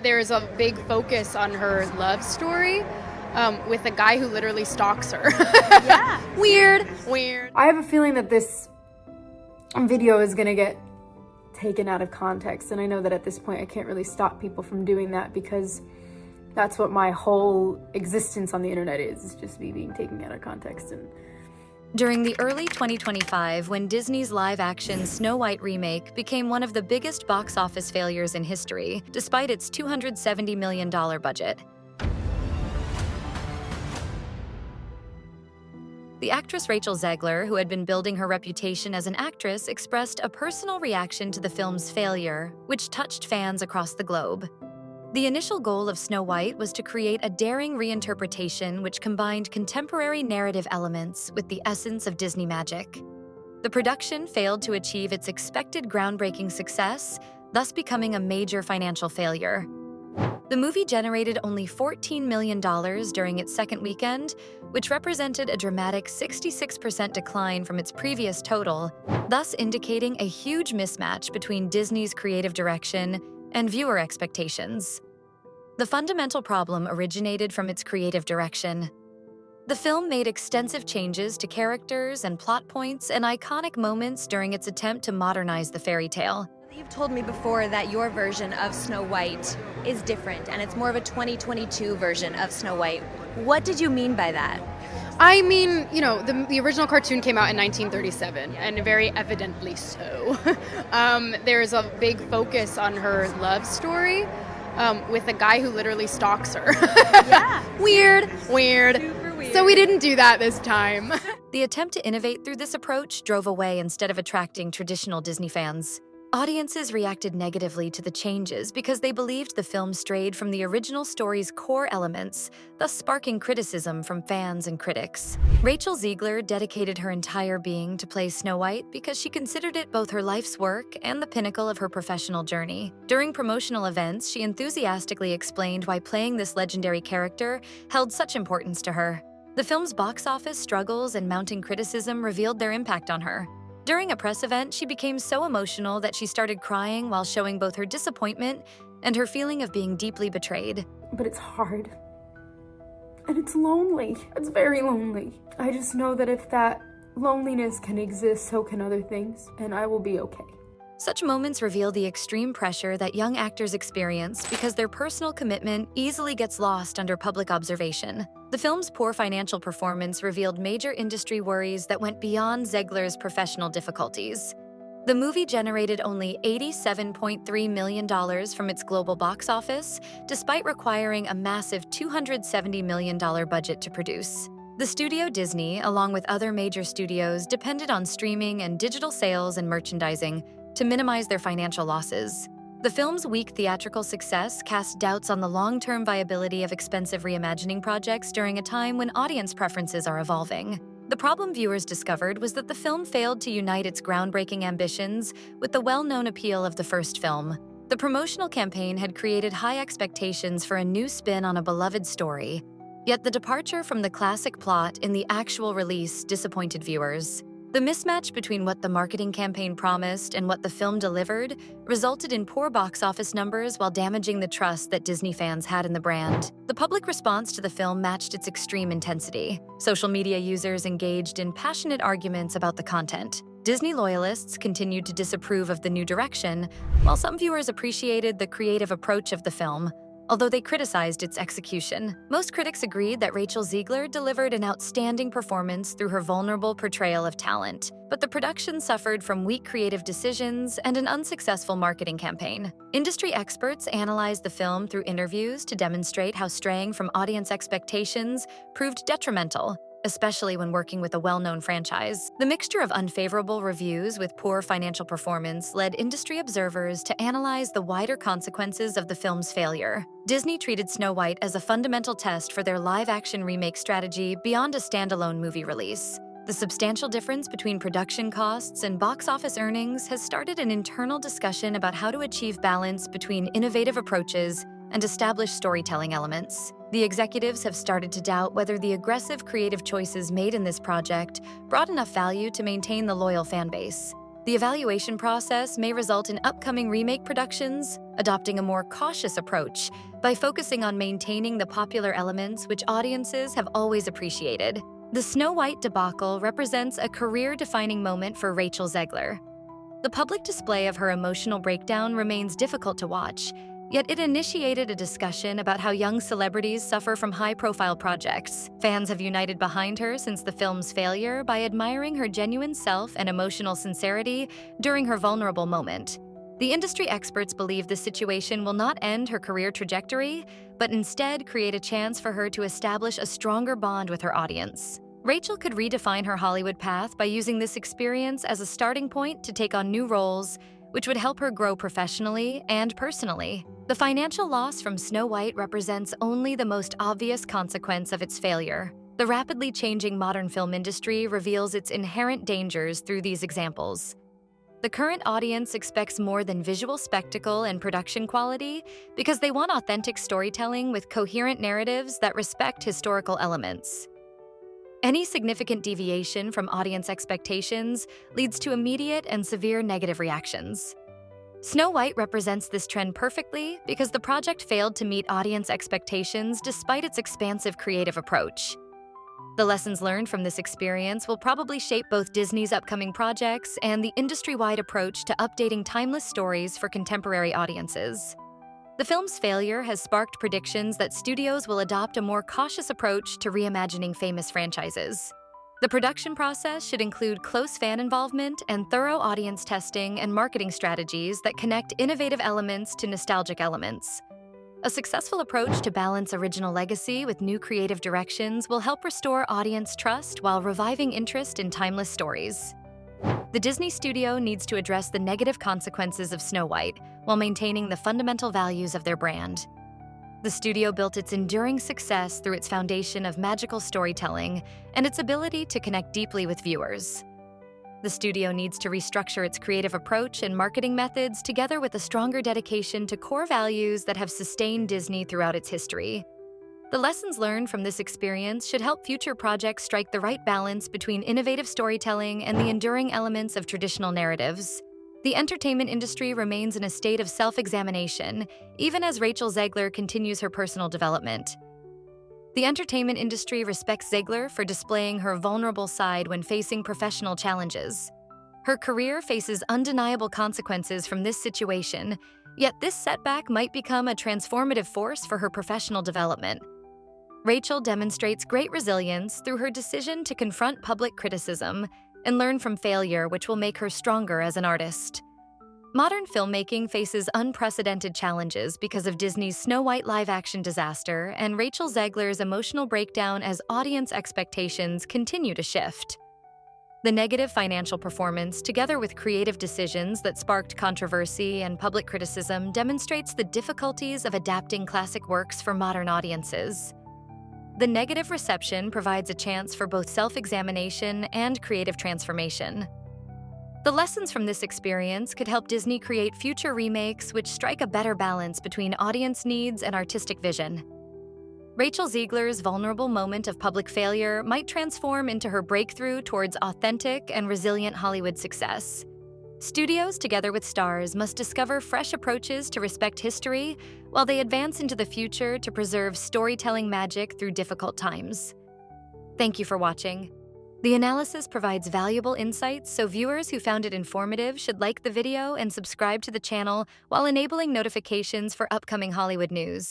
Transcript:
There's a big focus on her love story with a guy who literally stalks her. Yeah. Weird. I have a feeling that this video is gonna get taken out of context, and I know that at this point I can't really stop people from doing that because that's what my whole existence on the internet is just me being taken out of context. And During the early 2025, when Disney's live-action Snow White remake became one of the biggest box office failures in history, despite its $270 million budget. The actress Rachel Zegler, who had been building her reputation as an actress, expressed a personal reaction to the film's failure, which touched fans across the globe. The initial goal of Snow White was to create a daring reinterpretation which combined contemporary narrative elements with the essence of Disney magic. The production failed to achieve its expected groundbreaking success, thus becoming a major financial failure. The movie generated only $14 million during its second weekend, which represented a dramatic 66% decline from its previous total, thus indicating a huge mismatch between Disney's creative direction and viewer expectations. The fundamental problem originated from its creative direction. The film made extensive changes to characters and plot points and iconic moments during its attempt to modernize the fairy tale. You've told me before that your version of Snow White is different, and it's more of a 2022 version of Snow White. What did you mean by that? I mean, the original cartoon came out in 1937, and very evidently so. There's a big focus on her love story with a guy who literally stalks her. Yeah. Weird. Super weird. So we didn't do that this time. The attempt to innovate through this approach drove away instead of attracting traditional Disney fans. Audiences reacted negatively to the changes because they believed the film strayed from the original story's core elements, thus sparking criticism from fans and critics. Rachel Zegler dedicated her entire being to play Snow White because she considered it both her life's work and the pinnacle of her professional journey. During promotional events, she enthusiastically explained why playing this legendary character held such importance to her. The film's box office struggles and mounting criticism revealed their impact on her. During a press event, she became so emotional that she started crying while showing both her disappointment and her feeling of being deeply betrayed. but it's hard. And it's lonely. It's very lonely. I just know that if that loneliness can exist, so can other things, and I will be okay. Such moments reveal the extreme pressure that young actors experience because their personal commitment easily gets lost under public observation. The film's poor financial performance revealed major industry worries that went beyond Zegler's professional difficulties. The movie generated only $87.3 million from its global box office, despite requiring a massive $270 million budget to produce. The studio Disney, along with other major studios, depended on streaming and digital sales and merchandising to minimize their financial losses. The film's weak theatrical success cast doubts on the long-term viability of expensive reimagining projects during a time when audience preferences are evolving. The problem viewers discovered was that the film failed to unite its groundbreaking ambitions with the well-known appeal of the first film. The promotional campaign had created high expectations for a new spin on a beloved story, yet the departure from the classic plot in the actual release disappointed viewers. The mismatch between what the marketing campaign promised and what the film delivered resulted in poor box office numbers while damaging the trust that Disney fans had in the brand. The public response to the film matched its extreme intensity. Social media users engaged in passionate arguments about the content. Disney loyalists continued to disapprove of the new direction, while some viewers appreciated the creative approach of the film, although they criticized its execution. Most critics agreed that Rachel Zegler delivered an outstanding performance through her vulnerable portrayal of talent, but the production suffered from weak creative decisions and an unsuccessful marketing campaign. Industry experts analyzed the film through interviews to demonstrate how straying from audience expectations proved detrimental, especially when working with a well-known franchise. The mixture of unfavorable reviews with poor financial performance led industry observers to analyze the wider consequences of the film's failure. Disney treated Snow White as a fundamental test for their live-action remake strategy beyond a standalone movie release. The substantial difference between production costs and box office earnings has started an internal discussion about how to achieve balance between innovative approaches and established storytelling elements. The executives have started to doubt whether the aggressive creative choices made in this project brought enough value to maintain the loyal fan base. The evaluation process may result in upcoming remake productions adopting a more cautious approach by focusing on maintaining the popular elements which audiences have always appreciated. The Snow White debacle represents a career-defining moment for Rachel Zegler. The public display of her emotional breakdown remains difficult to watch, yet it initiated a discussion about how young celebrities suffer from high-profile projects. Fans have united behind her since the film's failure by admiring her genuine self and emotional sincerity during her vulnerable moment. The industry experts believe the situation will not end her career trajectory, but instead create a chance for her to establish a stronger bond with her audience. Rachel could redefine her Hollywood path by using this experience as a starting point to take on new roles, which would help her grow professionally and personally. The financial loss from Snow White represents only the most obvious consequence of its failure. The rapidly changing modern film industry reveals its inherent dangers through these examples. The current audience expects more than visual spectacle and production quality because they want authentic storytelling with coherent narratives that respect historical elements. Any significant deviation from audience expectations leads to immediate and severe negative reactions. Snow White represents this trend perfectly because the project failed to meet audience expectations despite its expansive creative approach. The lessons learned from this experience will probably shape both Disney's upcoming projects and the industry-wide approach to updating timeless stories for contemporary audiences. The film's failure has sparked predictions that studios will adopt a more cautious approach to reimagining famous franchises. The production process should include close fan involvement and thorough audience testing and marketing strategies that connect innovative elements to nostalgic elements. A successful approach to balance original legacy with new creative directions will help restore audience trust while reviving interest in timeless stories. The Disney studio needs to address the negative consequences of Snow White while maintaining the fundamental values of their brand. The studio built its enduring success through its foundation of magical storytelling and its ability to connect deeply with viewers. The studio needs to restructure its creative approach and marketing methods together with a stronger dedication to core values that have sustained Disney throughout its history. The lessons learned from this experience should help future projects strike the right balance between innovative storytelling and the enduring elements of traditional narratives. The entertainment industry remains in a state of self-examination, even as Rachel Zegler continues her personal development. The entertainment industry respects Zegler for displaying her vulnerable side when facing professional challenges. Her career faces undeniable consequences from this situation, yet this setback might become a transformative force for her professional development. Rachel demonstrates great resilience through her decision to confront public criticism and learn from failure, which will make her stronger as an artist. Modern filmmaking faces unprecedented challenges because of Disney's Snow White live-action disaster and Rachel Zegler's emotional breakdown as audience expectations continue to shift. The negative financial performance, together with creative decisions that sparked controversy and public criticism, demonstrates the difficulties of adapting classic works for modern audiences. The negative reception provides a chance for both self-examination and creative transformation. The lessons from this experience could help Disney create future remakes which strike a better balance between audience needs and artistic vision. Rachel Zegler's vulnerable moment of public failure might transform into her breakthrough towards authentic and resilient Hollywood success. Studios, together with stars, must discover fresh approaches to respect history while they advance into the future to preserve storytelling magic through difficult times. Thank you for watching. The analysis provides valuable insights, so viewers who found it informative should like the video and subscribe to the channel while enabling notifications for upcoming Hollywood news.